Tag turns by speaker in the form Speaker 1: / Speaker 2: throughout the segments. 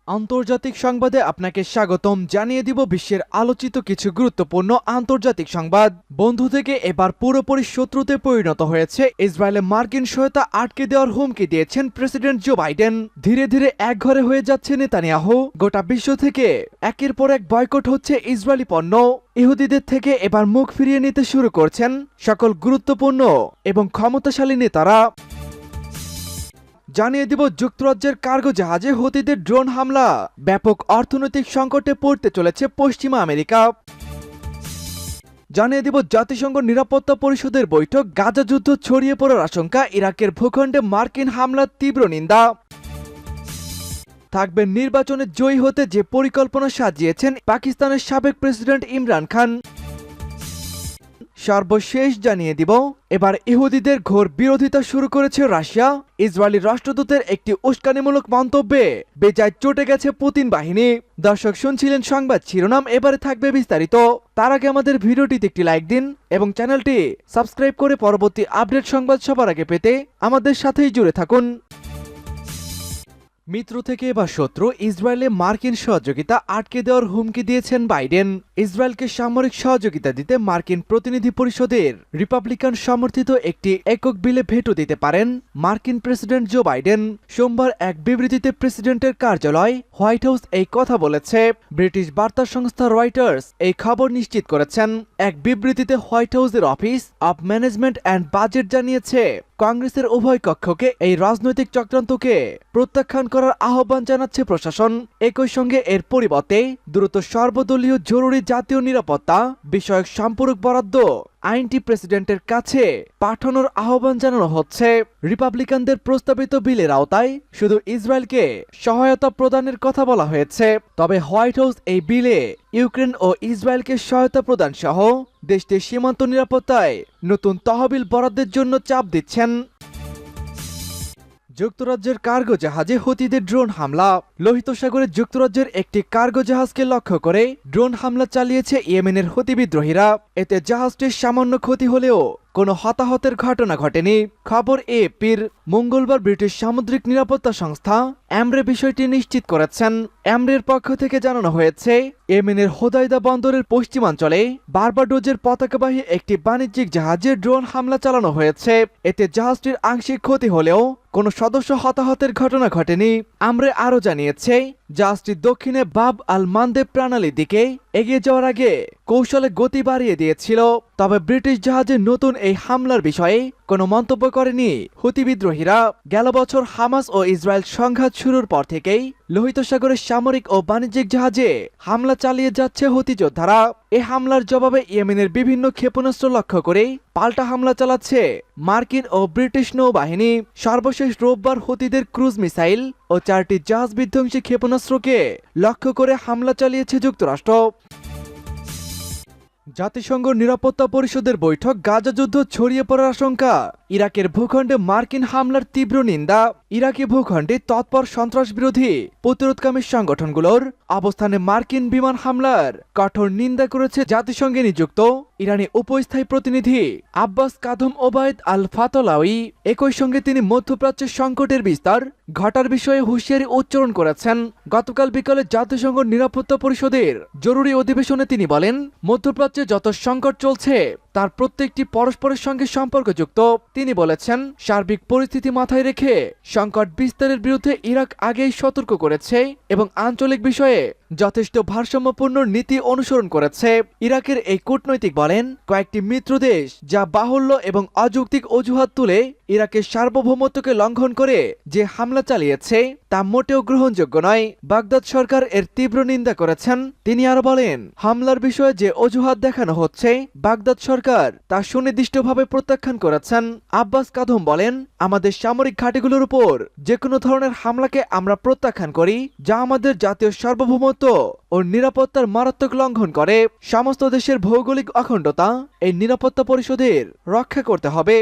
Speaker 1: আন্তর্জাতিক সংবাদে আপনাকে স্বাগতম। জানিয়ে দিব বিশ্বের আলোচিত কিছু গুরুত্বপূর্ণ আন্তর্জাতিক সংবাদ। বন্ধু থেকে এবার পুরোপুরি শত্রুতে পরিণত হয়েছে ইসরায়েলে। মার্কিন সহায়তা আটকে দেওয়ার হুমকি দিয়েছেন প্রেসিডেন্ট জো বাইডেন। ধীরে ধীরে একঘরে হয়ে যাচ্ছে নেতানিয়াহু। গোটা বিশ্ব থেকে একের পর এক বয়কট হচ্ছে ইসরায়েলি পণ্য। ইহুদিদের থেকে এবার মুখ ফিরিয়ে নিতে শুরু করছেন সকল গুরুত্বপূর্ণ এবং ক্ষমতাশালী নেতারা। জানিয়ে দিব যুক্তরাজ্যের কার্গো জাহাজে হুতিদের ড্রোন হামলা। ব্যাপক অর্থনৈতিক সংকটে পড়তে চলেছে পশ্চিমা আমেরিকা। জানিয়ে দিব জাতিসংঘ নিরাপত্তা পরিষদের বৈঠক। গাজা যুদ্ধ ছড়িয়ে পড়ার আশঙ্কা। ইরাকের ভূখণ্ডে মার্কিন হামলার তীব্র নিন্দা। থাকবে নির্বাচনে জয়ী হতে যে পরিকল্পনা সাজিয়েছেন পাকিস্তানের সাবেক প্রেসিডেন্ট ইমরান খান। সর্বশেষ জানিয়ে দিব এবার ইহুদিদের ঘোর বিরোধিতা শুরু করেছে রাশিয়া। ইসরায়েলি রাষ্ট্রদূতের একটি উস্কানিমূলক মন্তব্যে বেজায় চটে গেছে পুতিন বাহিনী। দর্শক, শুনছিলেন সংবাদ শিরোনাম, এবারে থাকবে বিস্তারিত। তার আগে আমাদের ভিডিওটিতে একটি লাইক দিন এবং চ্যানেলটি সাবস্ক্রাইব করে পরবর্তী আপডেট সংবাদ সবার আগে পেতে আমাদের সাথেই জুড়ে থাকুন। মিত্র থেকে এবার শত্রু। ইসরায়েলে মার্কিন সহযোগিতা আটকে দেওয়ার হুমকি দিয়েছেন বাইডেন। ইসরায়েলকে সামরিক সহযোগিতা দিতে মার্কিন প্রতিনিধি পরিষদের রিপাবলিকান সমর্থিত একটি একক বিলে ভেটো দিতে পারেন মার্কিন প্রেসিডেন্ট জো বাইডেন। সোমবার এক বিবৃতিতে প্রেসিডেন্টের কার্যালয় হোয়াইট হাউস এই কথা বলেছে। ব্রিটিশ বার্তা সংস্থা রয়টার্স এই খবর নিশ্চিত করেছেন। এক বিবৃতিতে হোয়াইট হাউসের office of management and budget জানিয়েছে, কংগ্রেসের উভয় কক্ষকে এই রাজনৈতিক চক্রান্তকে প্রত্যাখ্যান করার আহ্বান জানাচ্ছে প্রশাসন। একই সঙ্গে এর পরিবর্তে দ্রুত সর্বদলীয় জরুরি জাতীয় নিরাপত্তা বিষয়ক সম্পূরক বরাদ্দ আইনটি প্রেসিডেন্টের কাছে পাঠানোর আহ্বান জানানো হচ্ছে। রিপাবলিকানদের প্রস্তাবিত বিলের আওতায় শুধু ইসরায়েলকে সহায়তা প্রদানের কথা বলা হয়েছে। তবে হোয়াইট হাউস এই বিলে ইউক্রেন ও ইসরায়েলকে সহায়তা প্রদান সহ দেশটির সীমান্ত নিরাপত্তায় নতুন তহবিল বরাদ্দের জন্য চাপ দিচ্ছেন। যুক্তরাজ্যের কার্গো জাহাজে হুতিদের ড্রোন হামলা। লোহিত সাগরে যুক্তরাজ্যের একটি কার্গো জাহাজকে লক্ষ্য করে ড্রোন হামলা চালিয়েছে ইয়েমেনের হুতি বিদ্রোহীরা। এতে জাহাজটির সামান্য ক্ষতি হলেও কোনো হতাহতের ঘটনা ঘটেনি। খবর এএপির। মঙ্গলবার ব্রিটিশ সামুদ্রিক নিরাপত্তা সংস্থা অ্যামরে বিষয়টি নিশ্চিত করেছেন। অ্যামরের পক্ষ থেকে জানানো হয়েছে, ইয়েমেনের হোদাইদা বন্দরের পশ্চিমাঞ্চলে বার্বাডোজের পতাকাবাহী একটি বাণিজ্যিক জাহাজে ড্রোন হামলা চালানো হয়েছে। এতে জাহাজটির আংশিক ক্ষতি হলেও কোনো সদস্য হতাহতের ঘটনা ঘটেনি। আমরে আরও জানিয়েছে, জাহাজটি দক্ষিণে বাব আল মানদেব প্রণালীর দিকে এগিয়ে যাওয়ার আগে কৌশলে গতি বাড়িয়ে দিয়েছিল। তবে ব্রিটিশ জাহাজের নতুন এই হামলার বিষয়ে কোনো মন্তব্য করেনি হুতি বিদ্রোহীরা। গেল বছর হামাস ও ইসরায়েল সংঘাত শুরুর পর থেকেই লোহিত সাগরের সামরিক ও বাণিজ্যিক জাহাজে হামলা চালিয়ে যাচ্ছে হুতি যোদ্ধারা। এ হামলার জবাবে ইয়েমেনের বিভিন্ন ক্ষেপণাস্ত্র লক্ষ্য করে পাল্টা হামলা চালাচ্ছে মার্কিন ও ব্রিটিশ নৌবাহিনী। সর্বশেষ রোববার হুতিদের ক্রুজ মিসাইল ও 4টি জাহাজ বিধ্বংসী ক্ষেপণাস্ত্রকে লক্ষ্য করে হামলা চালিয়েছে যুক্তরাষ্ট্র। জাতিসংঘ নিরাপত্তা পরিষদের বৈঠক। গাজা যুদ্ধ ছড়িয়ে পড়ার আশঙ্কা। ইরাকের ভূখণ্ডে মার্কিন হামলার তীব্র নিন্দা। ইরাকি ভূখণ্ডে তৎপর সন্ত্রাসবিরোধী প্রতিরোধকামী সংগঠনগুলোর অবস্থানে মার্কিন বিমান হামলার কঠোর নিন্দা করেছে জাতিসংঘে নিযুক্ত ইরানি উপস্থায়ী প্রতিনিধি আব্বাস কাদম ওবায়দ আল ফাতলাউই। একই সঙ্গে তিনি মধ্যপ্রাচ্যের সংকটের বিস্তার ঘটার বিষয়ে হুঁশিয়ারি উচ্চারণ করেছেন। গতকাল বিকালে জাতিসংঘ নিরাপত্তা পরিষদের জরুরি অধিবেশনে তিনি বলেন, মধ্যপ্রাচ্যে যত সংকট চলছে তার প্রত্যেকটি পরস্পরের সঙ্গে সম্পর্কযুক্ত। তিনি বলেছেন, সার্বিক পরিস্থিতি মাথায় রেখে সংকট বিস্তারের বিরুদ্ধে ইরাক আগেই সতর্ক করেছে এবং আঞ্চলিক বিষয়ে যথেষ্ট ভারসাম্যপূর্ণ নীতি অনুসরণ করেছে। ইরাকের এই কূটনৈতিক বলেন, কয়েকটি মিত্র দেশ যা বাহুল্য এবং অযৌক্তিক অজুহাত তুলে ইরাকের সার্বভৌমত্বকে লঙ্ঘন করে যে হামলা চালিয়েছে তা মোটেও গ্রহণযোগ্য নয়। বাগদাদ সরকার এর তীব্র নিন্দা করেছেন। তিনি আরো বলেন, হামলার বিষয়ে যে অজুহাত দেখানো হচ্ছে বাগদাদ সরকার তা সুনির্দিষ্টভাবে প্রত্যাখ্যান করেছেন। আব্বাস কাদম বলেন, আমাদের সামরিক ঘাঁটিগুলোর উপর যে কোনো ধরনের হামলাকে আমরা প্রত্যাখ্যান করি যা আমাদের জাতীয় সার্বভৌমত্ব ও নিরাপত্তার মারাত্মক লঙ্ঘন করে। সমস্ত দেশের ভৌগোলিক অখণ্ডতা এই নিরাপত্তা পরিষদের রক্ষা করতে হবে।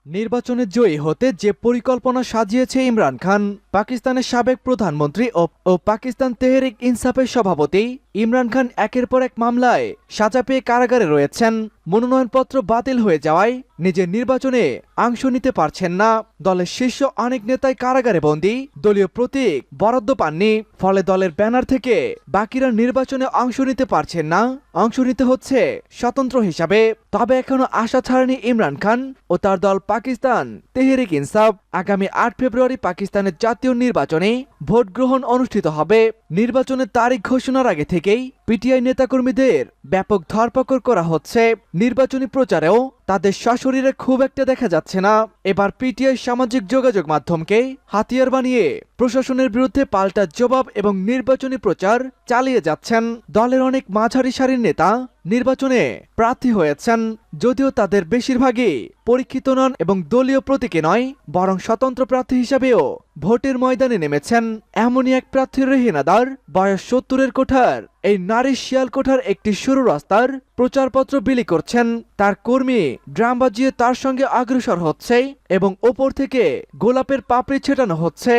Speaker 1: নির্বাচনে জয়ী হতে যে পরিকল্পনা সাজিয়েছে ইমরান খান। পাকিস্তানের সাবেক প্রধানমন্ত্রী ও পাকিস্তান তেহরিক ইনসাফের সভাপতি ইমরান খান একের পর এক মামলায় সাজা পেয়ে কারাগারে রয়েছেন। মনোনয়নপত্র বাতিল হয়ে যাওয়ায় নিজের নির্বাচনে অংশ নিতে পারছেন না। দলের শীর্ষ অনেক নেতাই কারাগারে বন্দী, দলীয় প্রতীক বরাদ্দ পাননি। ফলে দলের ব্যানার থেকে বাকিরা নির্বাচনে অংশ নিতে পারছেন না, অংশ নিতে হচ্ছে স্বতন্ত্র হিসাবে। তবে এখনো আশা ছাড়েনি ইমরান খান ও তার দল পাকিস্তান তেহরিক ইনসাফ। আগামী ৮ ফেব্রুয়ারি পাকিস্তানের জাতীয় নির্বাচনে ভোট গ্রহণ অনুষ্ঠিত হবে। নির্বাচনের তারিখ ঘোষণার আগে থেকেই পিটিআই নেতাকর্মীদের ব্যাপক ধরপাকড় করা হচ্ছে। নির্বাচনী প্রচারেও তাদের সশরীরে খুব একটা দেখা যাচ্ছে না। এবার পিটিআই সামাজিক যোগাযোগ মাধ্যমকে হাতিয়ার বানিয়ে প্রশাসনের বিরুদ্ধে পাল্টা জবাব এবং নির্বাচনী প্রচার চালিয়ে যাচ্ছেন। দলের অনেক মাঝারি সারির নেতা নির্বাচনে প্রার্থী হয়েছেন, যদিও তাদের বেশিরভাগই পরীক্ষিত নন এবং দলীয় প্রতীকে নয়, বরং স্বতন্ত্র প্রার্থী হিসাবেও ভোটের ময়দানে নেমেছেন। এমনই এক প্রার্থীর রেহেনাদার বয়স ৭০-এর কোঠার এই নারী শিয়াল কোঠার একটি সরু রাস্তার প্রচারপত্র বিলি করছেন। তার কর্মী ড্রাম বাজিয়ে তার সঙ্গে অগ্রসর হচ্ছে এবং ওপর থেকে গোলাপের পাপড়ি ছেটানো হচ্ছে।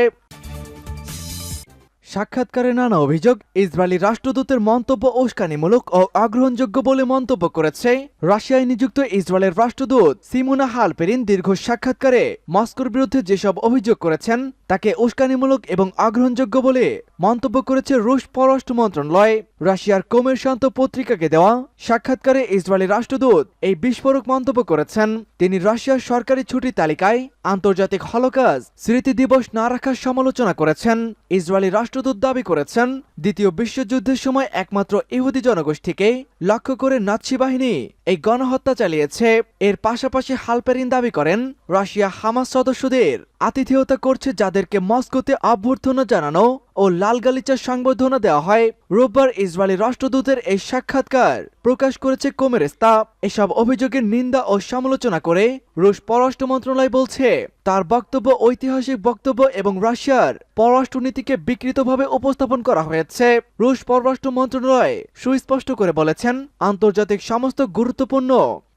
Speaker 1: সাক্ষাৎকারে নানা অভিযোগ। ইসরায়েলি রাষ্ট্রদূতের মন্তব্য উস্কানিমূলক ও অগ্রহণযোগ্য বলে মন্তব্য করেছে রাশিয়ায় নিযুক্ত ইসরায়েলের রাষ্ট্রদূত সিমোনা হালপেরিন। দীর্ঘ সাক্ষাৎকারে মস্কোর বিরুদ্ধে যেসব অভিযোগ করেছেন তাকে উস্কানিমূলক এবং অগ্রহণযোগ্য বলে মন্তব্য করেছে রুশ পররাষ্ট্র মন্ত্রণালয়। রাশিয়ার কোমেরশান্ত পত্রিকাকে দেওয়া সাক্ষাৎকারে ইসরায়েলি রাষ্ট্রদূত এই বিস্ফোরক মন্তব্য করেছেন। তিনি রাশিয়ার সরকারি ছুটির তালিকায় আন্তর্জাতিক হলোকস্ট স্মৃতি দিবস না রাখার সমালোচনা করেছেন। ইসরায়েলি রাষ্ট্রদূত দাবি করেছেন, দ্বিতীয় বিশ্বযুদ্ধের সময় একমাত্র ইহুদি জনগোষ্ঠীকে লক্ষ্য করে নাৎসি বাহিনী এই গণহত্যা চালিয়েছে। এর পাশাপাশি হালপেরিন দাবি করেন, রাশিয়া হামাস সদস্যদের আতিথেয়তা করছে, যাদেরকে মস্কোতে অভ্যর্থনা জানানো ও লাল গালিচার সংবর্ধনা দেওয়া হয়। রোববার ইসরায়েলি রাষ্ট্রদূতের এই সাক্ষাৎকার প্রকাশ করেছে কোমেরেস্তা। এসব অভিযোগের নিন্দা ও সমালোচনা করে রুশ পররাষ্ট্র মন্ত্রণালয় বলছে, তার বক্তব্য ঐতিহাসিক বক্তব্য এবং রাশিয়ার পররাষ্ট্রনীতিকে বিকৃতভাবে উপস্থাপন করা হয়েছে। রুশ পররাষ্ট্র মন্ত্রণালয় সুস্পষ্ট করে বলেছেন, আন্তর্জাতিক সমস্ত গুরুত্বপূর্ণ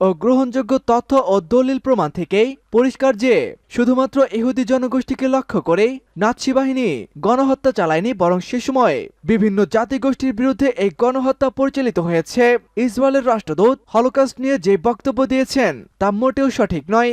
Speaker 1: ও গ্রহণযোগ্য তথ্য ও দলিল প্রমাণ থেকে পরিষ্কার যে শুধুমাত্র ইহুদি জনগোষ্ঠীকে লক্ষ্য করে নাৎসি বাহিনী গণহত্যা চালায়নি, বরং সে সময় বিভিন্ন জাতিগোষ্ঠীর বিরুদ্ধে এই গণহত্যা পরিচালিত হয়েছে। ইসরায়েলের রাষ্ট্রদূত হলোকস্ট নিয়ে যে বক্তব্য দিয়েছেন তা মোটেও সঠিক নয়।